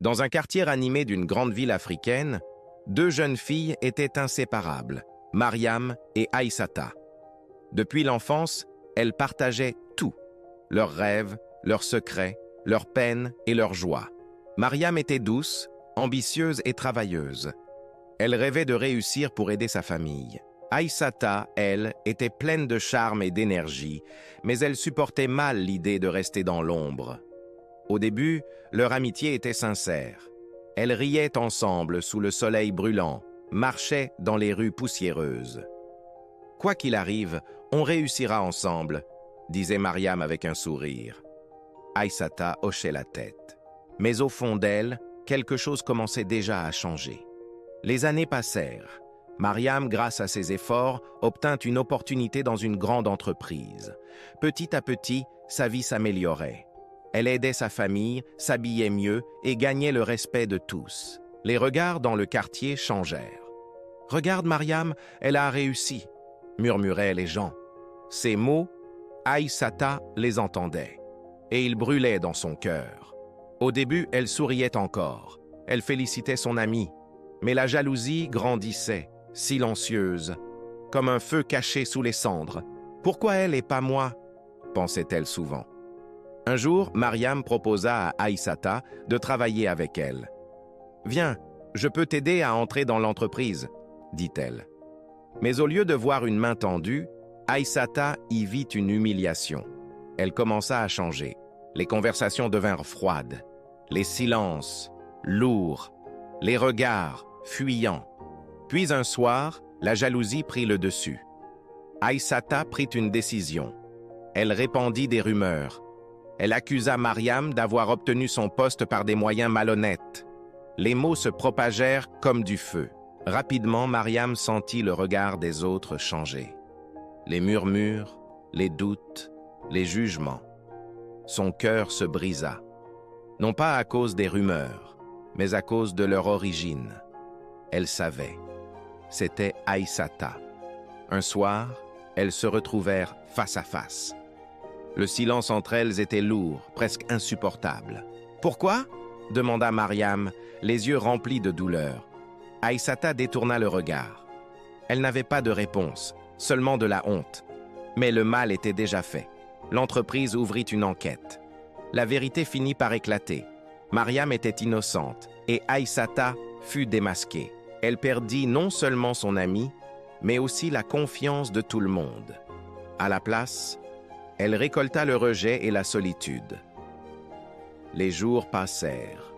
Dans un quartier animé d'une grande ville africaine, deux jeunes filles étaient inséparables, Mariam et Aïssata. Depuis l'enfance, elles partageaient tout, leurs rêves, leurs secrets, leurs peines et leurs joies. Mariam était douce, ambitieuse et travailleuse. Elle rêvait de réussir pour aider sa famille. Aïssata, elle, était pleine de charme et d'énergie, mais elle supportait mal l'idée de rester dans l'ombre. Au début, leur amitié était sincère. Elles riaient ensemble sous le soleil brûlant, marchaient dans les rues poussiéreuses. « Quoi qu'il arrive, on réussira ensemble », disait Mariam avec un sourire. Aïssata hochait la tête. Mais au fond d'elle, quelque chose commençait déjà à changer. Les années passèrent. Mariam, grâce à ses efforts, obtint une opportunité dans une grande entreprise. Petit à petit, sa vie s'améliorait. Elle aidait sa famille, s'habillait mieux et gagnait le respect de tous. Les regards dans le quartier changèrent. « Regarde Mariam, elle a réussi », murmuraient les gens. Ces mots, Aïssata les entendait, et ils brûlaient dans son cœur. Au début, elle souriait encore. Elle félicitait son amie. Mais la jalousie grandissait, silencieuse, comme un feu caché sous les cendres. « Pourquoi elle et pas moi ?» pensait-elle souvent. Un jour, Mariam proposa à Aïssata de travailler avec elle. « Viens, je peux t'aider à entrer dans l'entreprise », dit-elle. Mais au lieu de voir une main tendue, Aïssata y vit une humiliation. Elle commença à changer. Les conversations devinrent froides, les silences lourds, les regards fuyants. Puis un soir, la jalousie prit le dessus. Aïssata prit une décision. Elle répandit des rumeurs. Elle accusa Mariam d'avoir obtenu son poste par des moyens malhonnêtes. Les mots se propagèrent comme du feu. Rapidement, Mariam sentit le regard des autres changer. Les murmures, les doutes, les jugements. Son cœur se brisa. Non pas à cause des rumeurs, mais à cause de leur origine. Elle savait. C'était Aïssata. Un soir, elles se retrouvèrent face à face. Le silence entre elles était lourd, presque insupportable. « Pourquoi ?» demanda Mariam, les yeux remplis de douleur. Aïssata détourna le regard. Elle n'avait pas de réponse, seulement de la honte. Mais le mal était déjà fait. L'entreprise ouvrit une enquête. La vérité finit par éclater. Mariam était innocente et Aïssata fut démasquée. Elle perdit non seulement son amie, mais aussi la confiance de tout le monde. À la place, elle récolta le rejet et la solitude. Les jours passèrent.